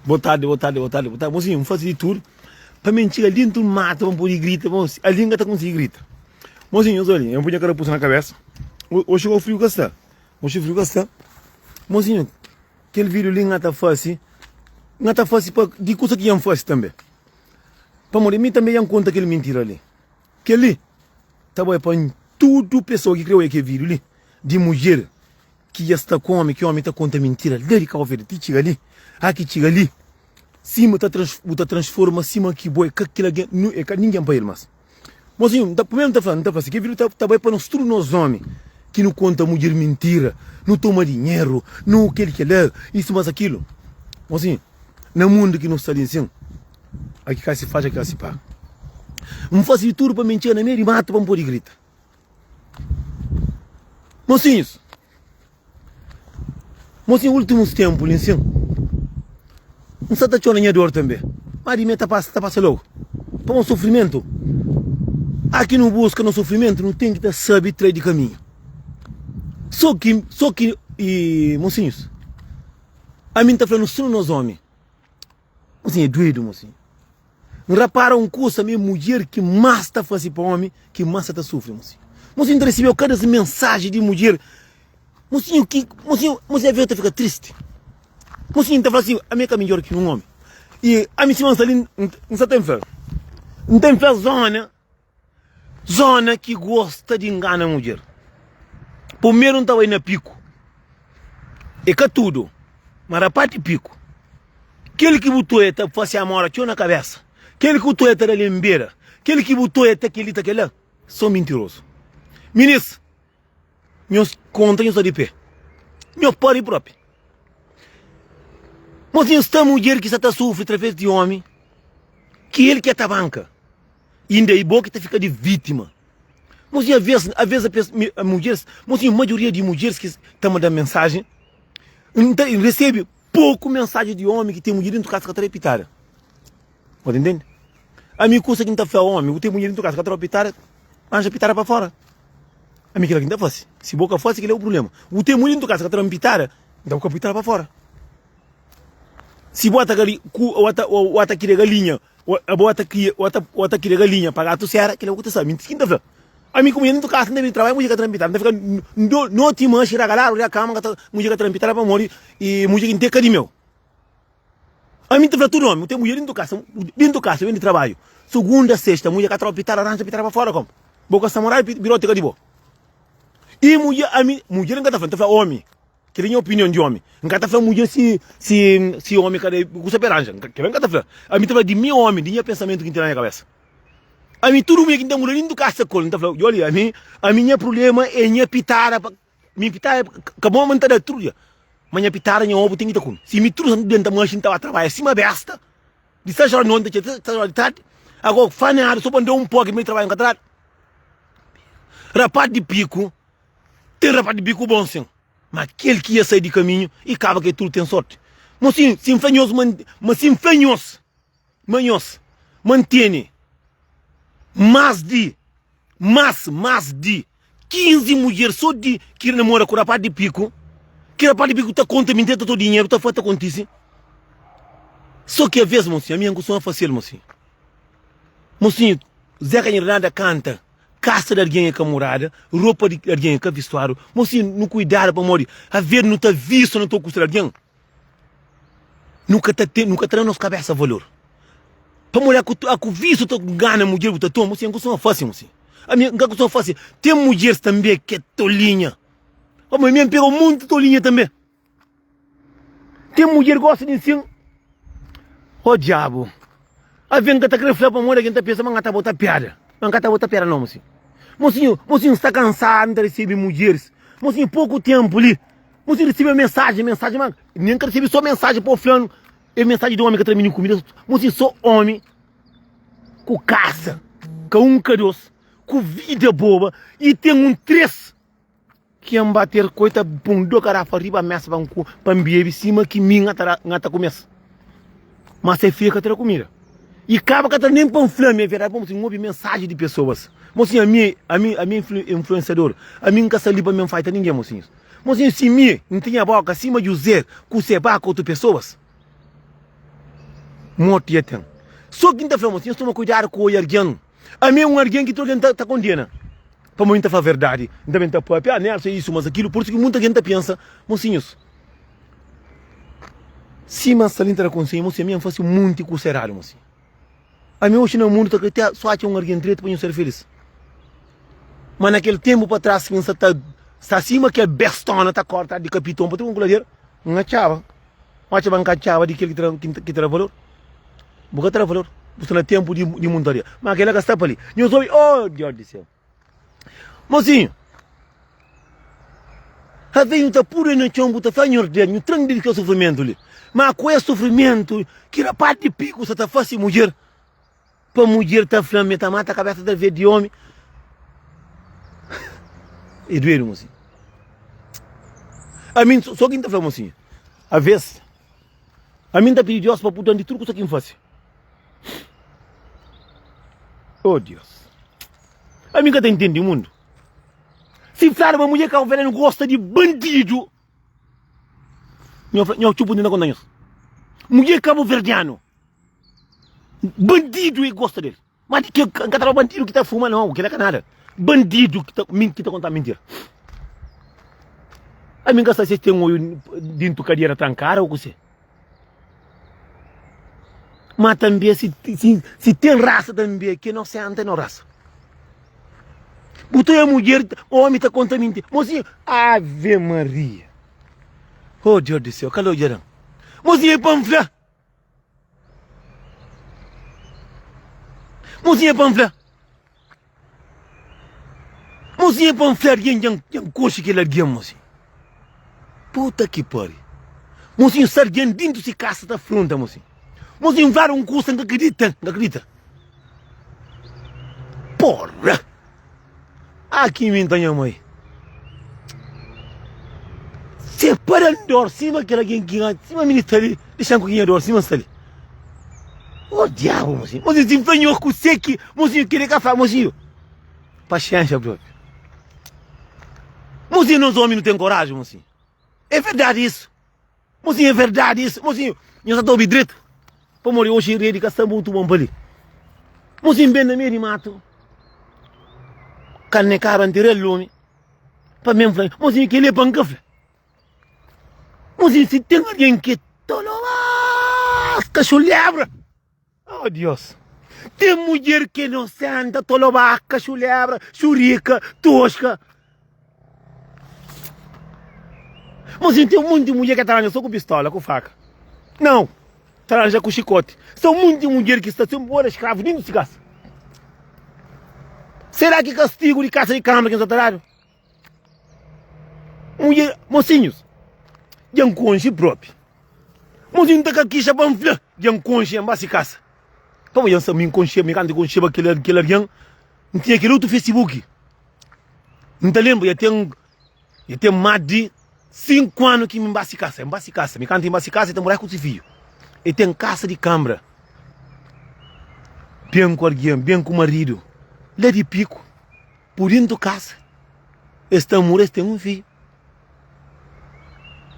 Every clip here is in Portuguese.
Boa tarde. Mocinho, vamos fazer de tudo. Para mentir ali, tu mata, vamos poder gritar. Ali ainda está conseguindo gritar. Mocinho, olha, eu ponho a cara na cabeça. Hoje chegou o frio que está. Mocinho, aquele vídeo ali não está fácil. Não está fácil para de coisa que é fácil também. Para morrer, mim também é conta aquele mentira ali. Que ali, tá bom, para tudo pessoa que criou aquele vídeo ali, de mulher, que já está com homem, que o homem está conta mentira. Dele que eu vejo, te chega ali, aqui chega ali. Cima tá transforma, cima que boi, que aquilo é ninguém para ele mais. Mozinho, primeiro não está falando, que vídeo tá bom para nós tudo nós homens, que não conta mulher mentira, não toma dinheiro, não quer que é, isso mas aquilo. Mozinho, no mundo que nós está dizendo, aqui cá se faz, aqui cá se paga. Não faz tudo para mentir na minha e mata, vamos pôr e grita. Mocinhos, últimos tempos, assim, não se está chorando dor também. Mas de mim está passando logo. Para um sofrimento. Aqui não busca no sofrimento, não tem que ter saber trair de caminho. Só que, mocinhos, a mim está falando só nos homens. Mocinho, é doido, mocinho. Repara um curso a minha mulher que mais está fazendo para o homem, que mais está sofrendo, mocinho. Mocinho, recebeu cada mensagem de mulher. Mocinho, a vida fica triste. Mocinho, está falando assim, a minha é melhor que um homem. E a minha irmã ali, não tem fé. Não tem fé zona que gosta de enganar a mulher. Primeiro não estava aí na pico. É que tudo. Mas a parte pico. Aquele que botou está fazendo a mora, tinha na cabeça. Aquele que botou está ali em beira. Aquele que botou está aquele, são mentirosos. Ministro, meus contas estão de pé. Meu pai próprio. Mas esta mulher que está sofrendo através de homem, que ele que é a banca, e ainda é bom que fica de vítima. Mas às vezes a mulheres, mas a maioria de mulheres que estão mandando mensagem, recebe pouco mensagem de homem que tem mulher dentro de casa que está repitada. Pode entender? A minha coisa que não está feia homem, eu tenho mulher dentro de casa que está repitada, anja pitada para fora. A minha que não está fácil. Se boca fácil, que é o problema. Eu tenho mulher dentro de casa que está repitada, então eu pitada para fora. Se bota aqui de galinha, bota aqui de galinha para gato serra, que é o que você sabe. Quinta-feira. A mim como dentro do carro também trabalha música trampitada, não fica no timão chegar galera, olhar a cama, música trampitada para morrer e música inteira de meu. A mim tá tudo nome, tem mulher dentro do carro, vem de trabalho. Segunda, sexta, música trampitada, arranja pitada para fora como. Boca samurai, biroteca de boa. E mulher não tá falando, tá falando homem. Que tem opinião de homem. Nunca está falando mulher se homem cadê custa peranja. Que nunca está falando. A mim está falando de meu homem, de meu pensamento que tem na minha cabeça. A mim tudo que tem mulher do caça colo, tá falando. Olha, a minha problema é minha pitada, minha pitada, acabou a manter tudo. Mas minha pitada minha ovo tem que estar com. Se me trouxe dentro da machine estava a trabalhar, cima besta. De estar chorando ontem, de tarde. Agora faneado, só para um pouco que me trabalha em catrado. Rapaz de pico, tem rapaz de pico bom sim. Mas aquele que ia sair de caminho e acaba que tudo tem sorte. Mas sim, manhoso, mantém mais de 15 mulheres só de que namora com o rapaz de pico, que o rapaz de pico está contaminando todo o dinheiro, está feito acontecer. Só que às vezes, mocinho, a minha angústia é fácil, mocinho. Mocinho, Zé Canhernada canta. Caça de alguém com a morada, roupa de alguém com vestuário, mas se não cuidar para morrer, a ver não está visto, não está custando alguém, nunca terá nossa cabeça valor. Para morrer, a visto está ganhando mulher, está tão, mas não é fácil, mas a minha não é fácil. Tem mulheres também que é tolinha, mas minha pegou muito tolinha também. Tem mulher que gosta de ensinar, diabo, a ver que está querendo falar para morrer, que está pensando, mas está botando piada. Não está botando piada não, mocinho. Mocinho está cansado de receber mulheres. Mocinho, pouco tempo ali. Mocinho recebe mensagem, mas nem que recebe só mensagem para o fulano. É mensagem de homem que termina comida. Mocinho, só homem. Com caça. Com caroço. Com vida boba. E tem três. Que é bater coita, pum, do carafa, arriba, messa, para beber, cima, que minha tá começa. Mas é feia que terá comida. E acaba que nem panflame, é verdade, vamos ouvir mensagem de pessoas. Mocinho, a minha influenciador, a minha nunca saiu para mim fight ninguém, mocinho. Mocinho, se não tinha boca acima de usar, com seba com outras pessoas. Morte e tem. Só quinta-feira, mocinho, toma cuidado com o alguém. A mim é um alguém que todo mundo está condena. Para muita falar a verdade. Também está para isso, mas aquilo. Por isso que muita gente pensa, mocinhos. Se mas salinta da consciência, mocinho, a minha faz muito cucerado, mocinho. A mim hoje no mundo só há um alguém direito para eu ser feliz. Mas naquele tempo para trás, quem está acima que é bestona, está cortado de capitão, para ter um coleiro, não é chava. Não é chava de aquele que terá valor. Porque terá valor. Você não tem tempo de montaria. Mas aquele que está para ali. Eu sou, oh, Deus do céu. Mocinho. A veio está pura no chão, está fazendo ordem, tranco de que é o sofrimento ali. Mas com esse sofrimento, que era parte de pico, você está fácil mulher. Para mulher está flame, está mata a cabeça da vez de homem. E doeram, mocinho. A mim, só quem está falando, mocinho. A vez. A mim está pedindo Deus para putar de tudo que você faz. Oh Deus. A mim que está entendendo o mundo. Se falar uma mulher que o velho gosta de bandido. Eu chupo dentro da conta. Mulher cabo verdiano. Bandido e gosta dele. Mas que cada bandido que está fumando, não, que não é nada. Bandido que está contando mentira. A mim que você tem um olho dentro da cadeira trancada ou o que mas também se tem raça também, que não se anda na raça. Botou a mulher, o homem está contando mentira. Mocinho, Ave Maria. Oh Deus do céu, calou geral. Mocinho é panfla. Mocinho é panfla. Mocinho é panfla, yang coxa que ele é mocinho. Puta que pariu. Mocinho, sargento dentro de casa da fronta, mocinho. Mocinho, vai um curso, não acredita, não acredita. Porra! Aqui me entendeu, mãe. Separando cima que alguém que cima ministra ali, deixando que alguém cima ali. O diabo, mocinho. Mocinho, se empenhou com o seque, mocinho, queria que faça, mocinho. Paciência, bro. Mocinho, nós homens não tem coragem, mocinho. É verdade isso. Mocinho, é verdade isso. Mocinho, eu já estou direito. Para morrer hoje, irei de caçar muito bom para ali. Mocinho, bem na meio de mato. Carne caro anterior lume. Para mesmo falar, mocinho, que ele é pancafle. Mocinho, se tem alguém que tolo, cachulebra. Oh, Deus. Tem mulher que não senta, toloba, cachulebra, churica, tosca. Mocinho, tem um monte de mulher que trabalha só com pistola, com faca. Não. Trabalha com chicote. São um monte de mulher que está sendo embora escravo dentro de casa. Será que castigo de caça de câmara que não está trabalhando? Mulher, mocinhos, de um conche próprio. Mocinho, está aqui, chabanfla, de um conche em base casa. Como eu sou me conche, me canto conche, aquele alguém, não tinha aquele outro Facebook. Não te lembro, eu tenho mais de 5 anos que me base casa, me canto em base casa e tem morar com esse filho. E tem casa de câmara. Bem com alguém, bem com o marido. Lá de pico, por dentro de casa. Esta mulher tem um filho.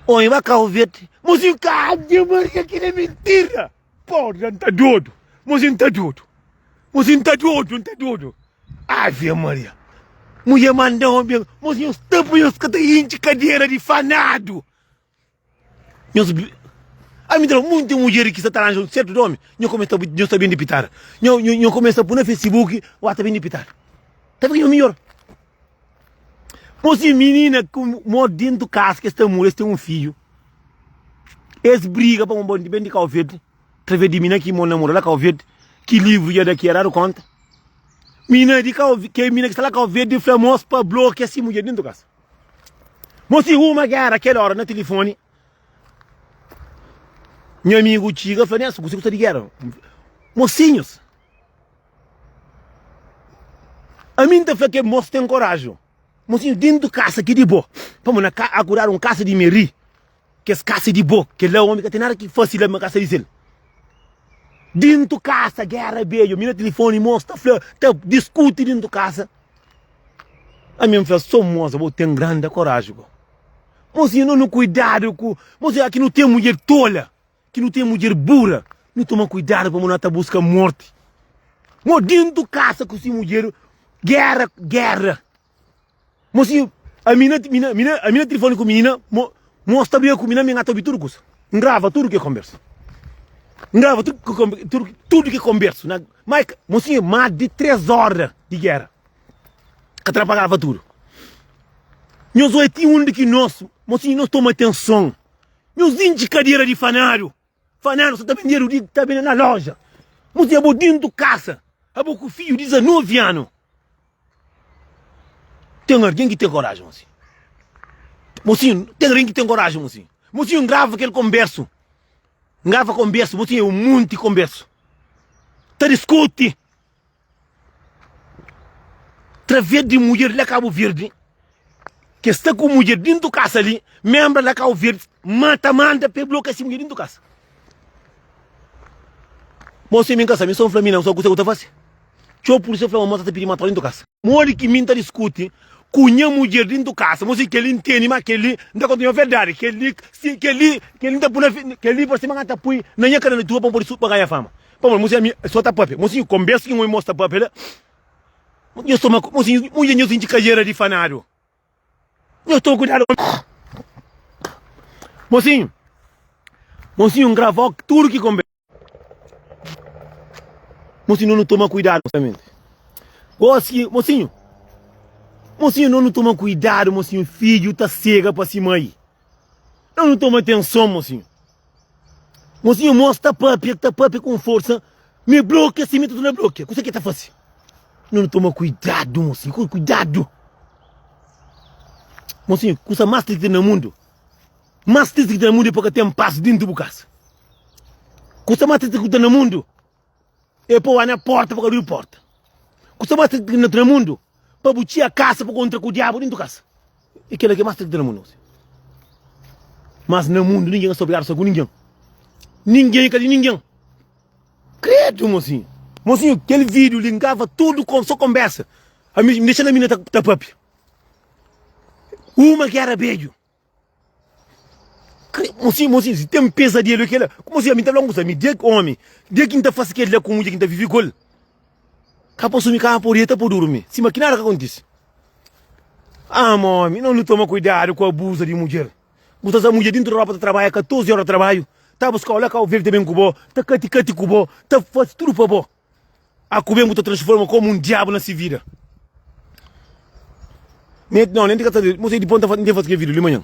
Oi, vai cá o verde. Mocinho, cadê, Maria, que é mentira. Porra, não tá doido. Mocinho, não tá doido. Mocinho, não tá doido, não tá doido. Ave Maria. Mulher mandou, mocinho, os tampos e os catainhos de cadeira de fanado. A mim, muita mulher que está trabalhando certo nome, eu começo a bem de pitar. Eu começo a pôr no Facebook, ou até bem de pitar. Tá vendo melhor? Moça menina que mora dentro do casa, que esta mulher tem um filho. Eles brigam para um bom de bem de carro verde. Através de menina que mora namorada lá carro verde, que livro ia daqui era conta. Menina de carro que está lá carro verde, famoso para bloquear essa mulher dentro do casa. Moça uma que era aquela hora no telefone. Meu amigo Tiga falou, você gosta de guerra? Mocinhos. A mim tá falando que moço tem coragem. Mocinho, dentro do casa aqui de boa. Vamos acurar um casa de meri. Que é casa de boa. Que lá o homem que tem nada que fosse lá na casa de ele. Dentro do casa, guerra, beijo. Meu telefone, moço, tá falando, discute dentro do casa. A mim fala, sou moça, vou ter grande coragem. Mocinho, não cuidado com... Mocinho, aqui não tem mulher tola. Que não tem mulher burra, não toma cuidado para não buscar morte. Dentro de casa com essa mulher, guerra. Mocinho, a mina telefone com a menina, mostra bem com a menina, me engata tudo coisa. Grava tudo que conversa. Grava tudo que conversa. Mas, mocinho, mais de 3 horas de guerra. Que atrapalhava tudo. Nós só tinha um de que nós, mocinho, nós tomamos atenção. Meus indicadores de fanário. Fanário só está vendendo, está vendendo na loja. Mocinho, eu dentro de casa. Eu com o filho de 19 anos. Tem alguém que tem coragem, mocinho. Mocinho, tem alguém que tem coragem, mocinho. Mocinho, grava aquele converso. Grava converso, mocinho, é um monte de converso. Tá discute. Através de mulher lá Cabo Verde, que está com mulher dentro da casa ali, membro lá Cabo Verde, manda, bloqueia essa mulher dentro da casa. Mocinho, minha casa, me sou um flamina, só que você faz. Deixa a polícia falar, moça, tá pedindo matar dentro da casa. Mori que minta discute. Cunha mulher dentro de casa, mas que ele entende, mas que ele não continua a verdade, que ele está por que ele por cima tá pui, não é cara tua por isso para ganhar fama. Pô, mas só tá papel, mas conversa que eu mostra papel. Eu estou mas eu sinto carreira de fanário. Eu estou cuidado. Mocinho, gravou tudo que conversa. Mocinho, não toma cuidado, justamente. Mocinho, não toma cuidado, mocinho. Filho tá cega para cima aí. Não toma atenção, mocinho. Mocinho, mostra papi com força. Me bloqueia, se me tudo na bloqueia. O que tá fazendo? Não toma cuidado, mocinho. Cuidado. Mocinho, coisa mais triste no mundo. Mais triste no mundo é porque tem paz dentro do casa. Coisa mais triste no mundo é pôr na porta para abrir a porta. Coisa mais triste no mundo para butir a casa para contra o diabo dentro da casa. É aquilo que é mais triste no mundo. Mas no mundo ninguém é obrigado só com ninguém. Ninguém. Credo, mocinho. Mocinho, aquele vídeo ligava tudo com só conversa. Me deixando a menina tá papi. Uma que era beijo. Mocinho, se tem um pesadelo aquele. Como se a minha tá longa, me dê homem. Dê quem tá fazendo aquele com mulher, quem tá vivendo com ele. Capaz sumir cá por aí, tá por dormir. Se maquinar, o que acontece? Ah, mãe, não toma cuidado com o abuso de mulher. Você essa mulher dentro da roupa, trabalha 14 horas de trabalho. Tá buscando lá, o verde também cubó. Tá cati cubó. Tá faz tudo para bom. A cubê te transforma como um diabo na vida. Não, nem tem que fazer. Você de ponta, não tem que fazer vídeo de manhã.